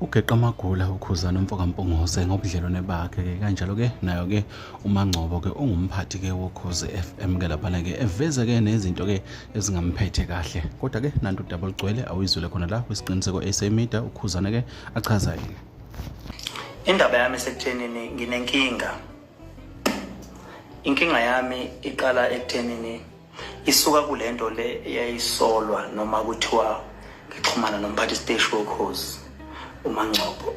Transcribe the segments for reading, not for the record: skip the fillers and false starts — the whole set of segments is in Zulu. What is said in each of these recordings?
ugeqa amagula uKhuzani Mpungose ngobudlelwane bakhe ke kanjalo ke nayo ke uMangcobo ke ungumphathi ke woKhozi FM ke lapha ke eveza ke nezinto ke ezingamphethe kahle kodwa ke nanto udaba olugcwele awuyizwele khona la kwisiqiniseko SA Media uKhuzani ke achaza yini. Indaba yami sekuthenini nginenkinga. Inkinga yami iqala ekuthenini isuka kulento le eyayisolwa noma kuthiwa ngixhumana noMphathi stage woKhozi uMangcobo.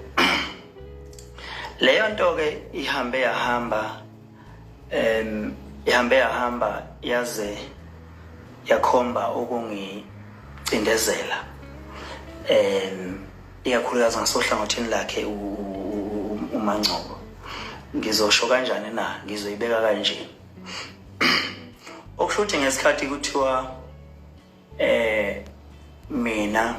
Leyo nto ke ihambe yahamba yaze yakhomba ukungicindezela ikakhulukazi ngasohlangothini lakhe uMangcobo. Ngizosho kanjani na, ngizoyibeka kanje. Okushuthi ngesikhathi kuthiwa mina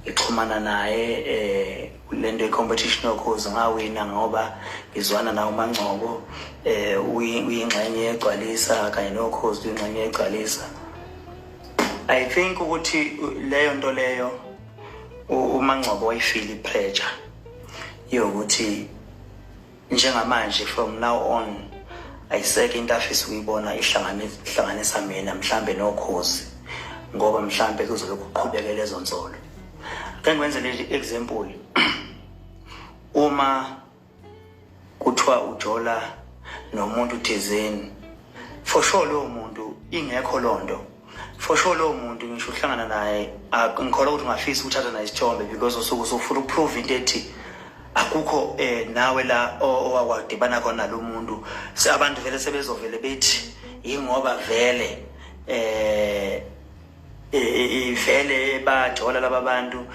ngixhumana naye lento competition yoKhozi ngawina ngoba ngizwana nawo uMangcobo uyingxenye yegcwalisa kanye noKhozi uyingxenye yegcwalisa. I think ukuthi leyo nto leyo uMangcobo wayifeel ipressure yokuthi njengamanje from now on ayiseke into afisa ukuyibona ihlanganisa mina mhlambe noKhozi ngoba mhlambe kuzobe kuqhubeka lezo nzolo. Ke ngwenze le example uma kuthiwa ujola nomuntu thizeni for sure lo muntu ingekho lonto for sure lo muntu ngisho uhlangana naye ngikholwa ukuthi ungafisa ukuthatha naye isithombe because usuku usufuna ukuprove into ethi akukho nawe la owakwadibana khona lo muntu. Abantu vele sebezovele bethi ingoba vele vele bajola laba bantu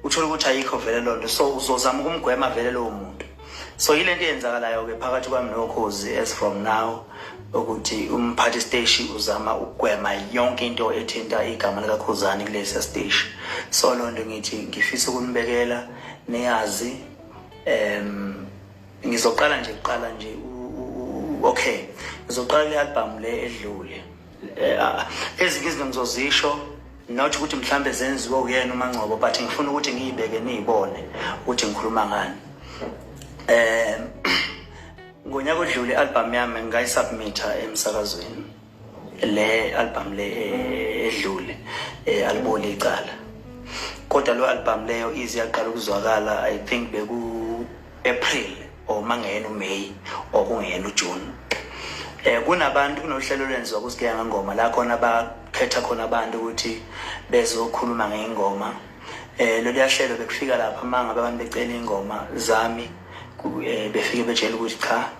uthola ukuthi ayikho vele lonto, so uzozama ukumgwema vele lo muntu. So yile nto eyenzakalayo ke phakathi kwami noKhozi as from now ukuthi uMphathi stage uzama ukugwema yonke into ethinta igama likaKhuzani kulesi stage. So lonto ngithi ngifisa ukunibekela niyazi. Ngizoqala nje okay ngizoqala le album le edlule ezinye izinto ngizozisho not ukuthi mhlambe zenziwe uyena uMangcobo but ngifuna ukuthi ngiyibeke nizibone ukuthi ngikhuluma ngani. Ngonyaka odlule album yami ngayisubmita emsakazweni. Le album le edlule album licala kodwa lo album leyo iziyaqala ukuzwakala I think beku April or mangena uMay or kungena uJune. Kunabantu kunohlelo lwenziwa kusikeka ngoma la khona bakhetha khona abantu ukuthi bezokhuluma ngengoma. Lo liyahlelo bekufika lapha manga abantu becela ingoma zami befike betshela ukuthi cha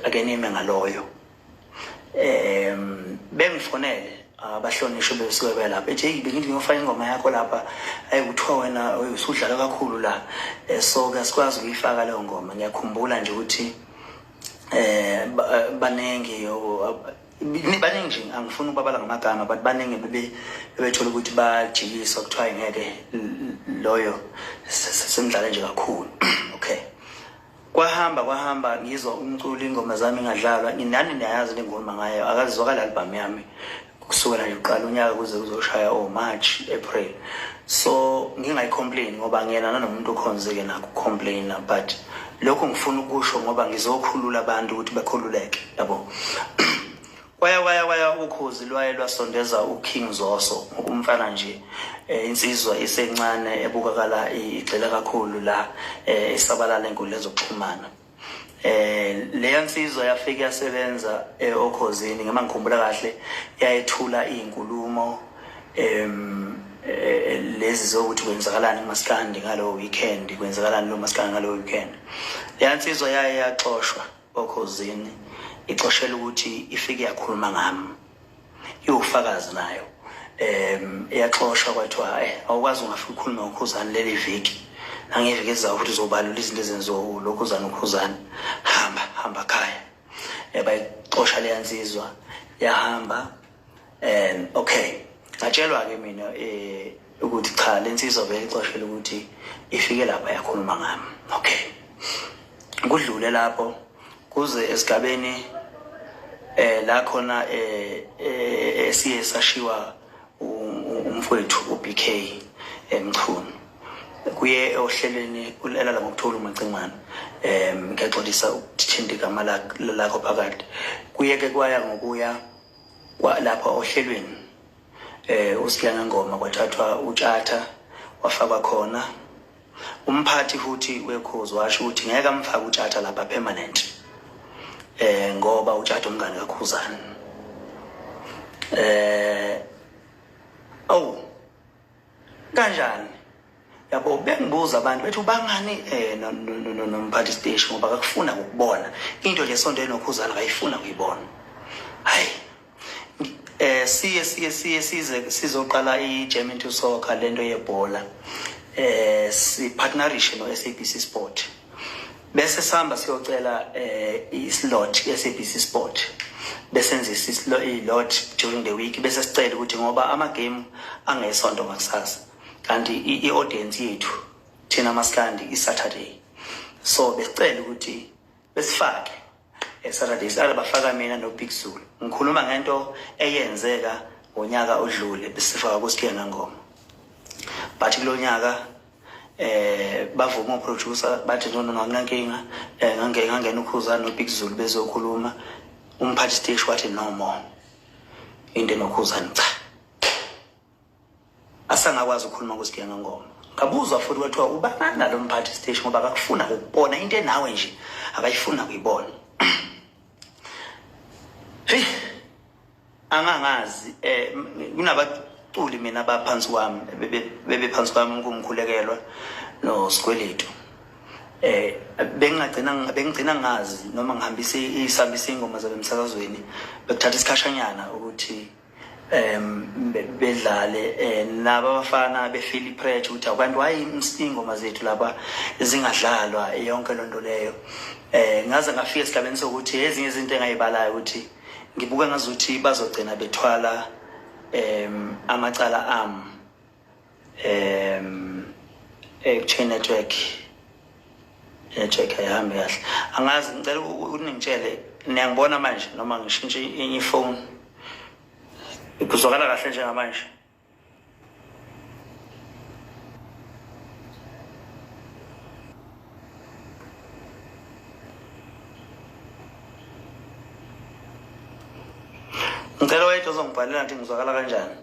akenime ngaloyo. Bengifonele abahlonishwe besuke lapha ethi bengithi ngiyofaka ingoma yakho lapha ayikuthiwa wena usudlala kakhulu la so ke sikwazi ukuyifaka leyo ngoma. Ngiyakhumbula nje ukuthi banenge nje angifuni ukubabala ngamagama but banenge bebethola ukuthi bajikiswa kuthiwa ngeke loyo semdlala nje kakhulu. Okay, kwahamba ngizwa umculo ingoma zami ngadlalwa nginani niyayazi lengoma ngayo akazizwakala album yami kusukela nje uqala unyaka kuze kuzoshaya March April. So ngingayicomplain ngoba ngiyena nomuntu okhonzeke nakho complain but lokho ngifuna ukusho ngoba ngizokhulula abantu ukuthi bekhululeke yabo. Waya uKhozi lwasondeza uKing Zoso umfana nje insizwa isencane ebukakala igxila kakhulu la esabalala enkundleni zokuxhumana. Leyo nsizwa yafika yasebenza oKhozini ngema ngikhumbula kahle yayethula izinkulumo lezi zokuthi kwenzakalani kuMaskandi ngalo weekend kwenzakalani lo Maskandi ngalo weekend. Leyo nsizwa yaxoshwa oKhozini ixoshela ukuthi ifike yakhuluma ngami iwufakazi nayo. Yaxoshwa kwathiwa awukwazi ungafika ukukhuluma ngoKhuzani leli viki angevike ezayo futhi uzobalula izinto ezenziwa loKhuzani uKhuzani hamba khaya. Bayixosha leyo nsizwa yahamba okay ngatshelwa ke mina ukuthi cha le nsizwa vele ixoshela ukuthi ifike lapha yakhuluma ngami. Okay, kudlule lapho kuze esigabeni la khona siye sashiwa umfowethu uBK emchunu kuye ohlelweni ulala ngokuthola umacingwane ngiyaxolisa ukuthinta igama lakho phakathi kuye ke kwaya ngokuya lapha ohlelweni uSbonga Ngcobo kwathathwa utshatha wafakwa khona umphathi futhi weKhozi washo ukuthi ngeke amfake utshatha lapha permanent ngoba utshatha umngane kaKhuzani kanjani yabo bengibuza abantu bethi ubangani noMphathi station ngoba akufuna ukubona into nje sonto enoKhuzani akayifuna ukuyibona hayi sizoqala iGerman to soccer lento yebhola si partnership no SABC Sport bese sihamba siyocela islot SABC Sport besenzisa islot during the week bese sicela ukuthi ngoba ama game angesonto ngakusasa kanti iaudience yethu thina maskandi iSaturday so besicela ukuthi besifake Saturday sala bafaka mina noBig Zulu ngikhuluma ngento eyenzeka ngonyaka odlule besifaka kuSbonga Ngcobo bathi kulonyaka bavuma uproducer bathi no nginankinga ngangena uKhuzani noBig Zulu bezokhuluma uMphathi stage wathi no more into noKhuzani cha asangakwazi ukukhuluma kuSbonga Ngcobo ngabuzwa futhi kwathiwa ubani nalo Mphathi stage ngoba akafuna ukubona into enawe nje akayifuna ukuyibona hey angangazi kunabaculi mina abaphansi kwami bebephansi kwami kumkhulekelwa noSikweletu bengigcina ngazi noma ngihambise isambisa ingoma zabe emsakazweni bekuthatha isikhashanyana ukuthi bedlale nabafana befeel pressure ukuthi abantu hayi ingoma zethu lapha zingadlalwa yonke lonto leyo ngaze ngafika esigabeni sokuthi ezinye izinto engayibalayo ukuthi ngibuka ngazuthi bazogcina bethwala amacala chain network ayihambi kahle angazi ngicela uningitshele niyangibona manje noma ngishintshe iphone kuzwakala kahle njengamanje ngicela wethu uzongibhalela ukuthi ngizwakala kanjani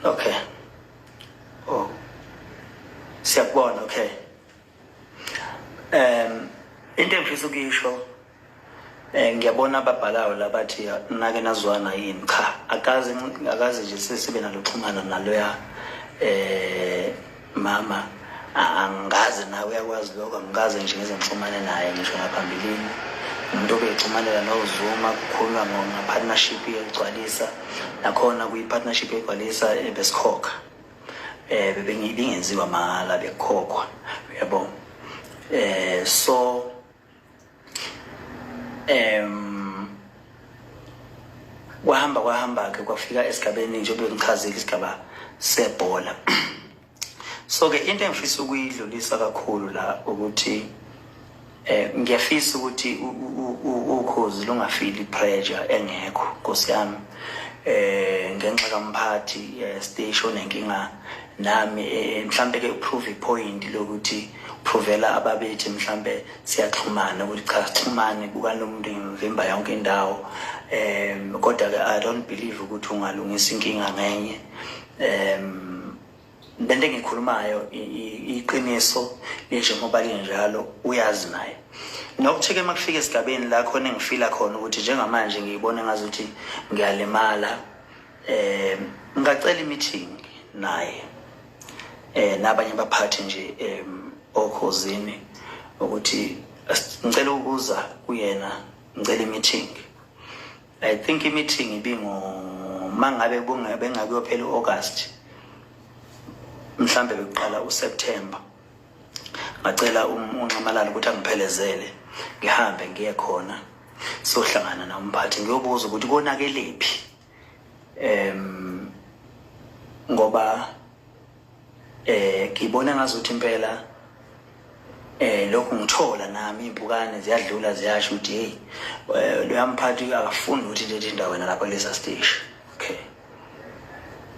okay siyakubona okay into engifisa ukuyisho ngiyabona ababhalayo labathi nake nazwana yini cha akaze nje sibe naloxhumana naloya mama angazi nawe uyakwazi lokho angikaze nje ngizexhumane naye ngisho ngaphambilini umuntu obexhumanela noZuma kukhuluma ngopartnership yegcwalisa nakhona kuyipartnership yegcwalisa ebesikhoka bengenziwa mahala bekhokhwa yabo so kwahamba ke kwafika esigabeni nje bengichazile isigaba sebhola so ke into engifisa ukuyidlulisa kakhulu la ukuthi ngiyafisa ukuthi uKhozi lungafeel pressure engekho Nkosi yami ngenxa kaMphathi station enkinga nami mhlambe ke uprove point lokuthi provela ababethi mhlambe siyaxhumana ukuthi cha sixhumane bukanomuntu ngivimba yonke indawo kodwa ke I don't believe ukuthi ungalungisa inkinga ngenye lento engikhulumayo iqiniso nje ngoba linjalo uyazi naye nokutheke makufika esigabeni la khona engifila khona ukuthi njengamanje ngiyibona ngazuthi ngiyalimala ngicela imeeting naye nabanye abaphathi nje oKhozini ukuthi ngicela ukuza kuyena ngicela imeeting I think imeeting ibingo mangabe bengabe phela uAugust mhlambe beqala uSeptember ngacela unxamalala ukuthi angiphelezele ngihambe ngiye khona sohlangana noMphathi ngiyobuza ukuthi konakelephi ngoba ngibona ngazuthi impela lokhu ngithola nami impukane ziyadlula ziyasho ukuthi hey lo mphathi akafuni ukuthi lezi ndawo wena lapha kulesa stage. Okay,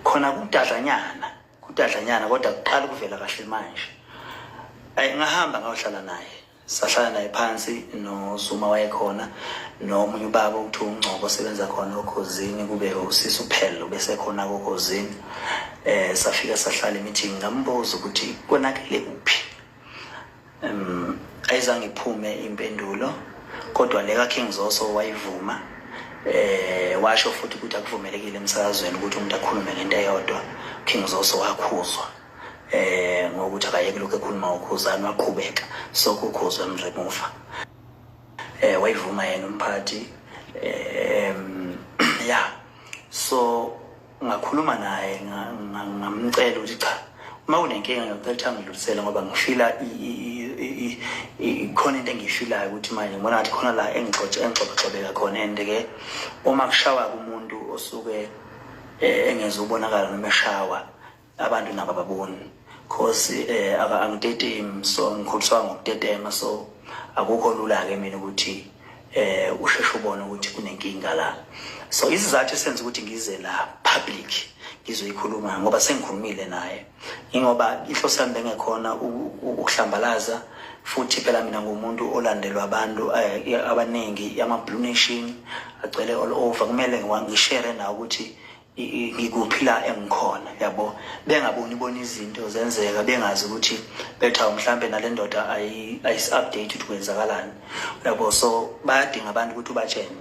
khona kudadlanyana kodwa kuqala kuvela kahle manje. Ngahamba ngayohlala naye, sahlala naye phansi noZuma wayekhona nomunye ubaba uthi uNgcobo osebenza khona ngoKhozini, kube usisi uphelo bese khona ngoKhozini. Safika sahlala meeting ngambuza ukuthi konakele kuphi. Ayizange iphume impendulo, kodwa leka King Zoso wayivuma. Washo futhi ukuthi akuvumelekile emsakazweni ukuthi umuntu akhulume ngento eyodwa. King Zoso wakhuzwa ngokuthi akayeke lokho ekhuluma ngoKhuzani, waqhubeka so kuKhozi wamremove. Wayivuma yena umphathi. Yeah, so ngakhuluma naye ngamcela ukuthi cha, uma unenkinga ngicela ngidlulisele ngoba ngifila khona into engiyifilayo ukuthi manje ngibona ngathi khona la engixoxeka khona. And ke uma kushawa kumuntu osuke engezubonakala noma eshawa abantu nabo baboni, cause angidedemi, so ngikholiswa ngokutetema, so akukho lula ke mina ukuthi usheshe ubone ukuthi kunenkinga la. So isizathu esenza ukuthi ngize la public ngizoyikhuluma ngoba sengikhulumile naye, ingoba inhloso yami bengekhona ukuhlambalaza, futhi phela mina ngumuntu olandelwa abantu abaningi, ama Blue Nation agcwele all over. Kumele ngishare nawo ukuthi ngikuphi la engikhona, yabo, bengaboni izinto zenzeka, bengazi ukuthi bethawu mhlambe nalendoda ayis-update ukuthi kwenzakalani, yabo. So bayadinga abantu ukuthi ubatshene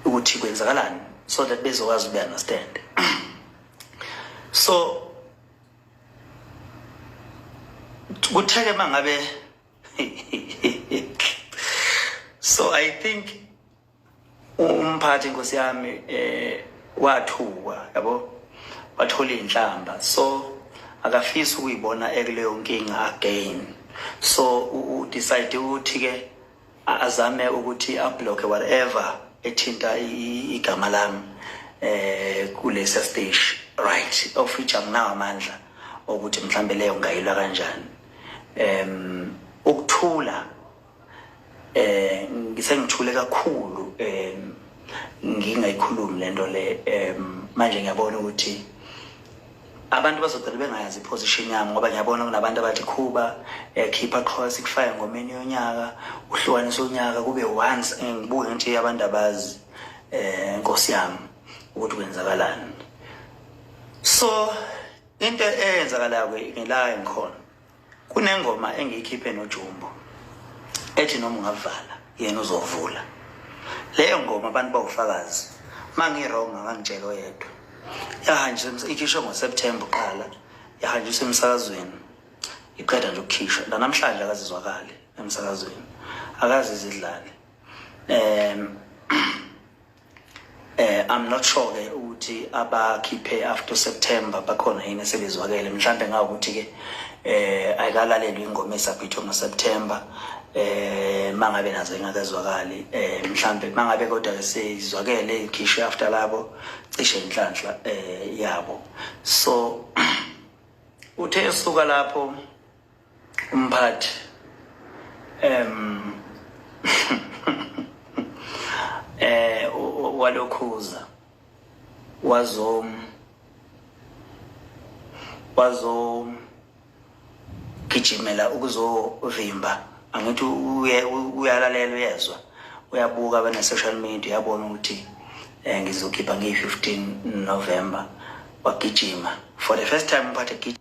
ukuthi kwenzakalani, so that bezokwazi ube understand. So kutheke mangabe so I think umphathi Nkosi yami wathuka, yabo, wathola inhlamba, so akafisa ukuyibona ekuleyo nkinga again. So decide ukuthi ke azame ukuthi ablock whatever ethinta igama lami kulesa stage, right, of which anginawo amandla ukuthi mhlambe leyo ngayilwa kanjani. Ukuthula ngisengithule kakhulu ngingayikhulumi lento le. Manje ngiyabona ukuthi abantu bazogcina bengayazi iposition yami, ngoba ngiyabona kunabantu abathi Khuba khipha Xhosa ikufaya ngomeni yonyaka, uhlukanisa unyaka kube once. Ngibuke nje abantu abazi Nkosi yami ukuthi kwenzakalani. So into eyenzakalayo ngila engikhona, kunengoma engiyikhiphe noJumbo ethi noma ungavala yena uzovula. Leyo ngoma abantu bawufakazi, mangirong angangitshela oyedwa. Yahanjiswa ikhishwa ngoSeptember qala, yahanjiswa emsakazweni, iqeda nje ukukhishwa. Namhlanje akazizwakali emsakazweni, akazizidlali. I'm not sure ke ukuthi abakhiphe after September bakhona yini esebezwakele. Mhlambe ngawukuthi ke ayikalalelwe ingoma esabhithwa ngoSeptember, mangabe nazo ingakazwakali. Mhlambe mangabe kodwa sezizwakele ikhishwe after labo cishe inhlanhla yabo. So uthe esuka lapho umphathi walokhuza wazo gijimela ukuzovimba. Angithi uyalalela, uyezwa, uyabuka bana social media, yabona ukuthi ngizokhipha ngi-15 November. Wagijima for the first time umphathi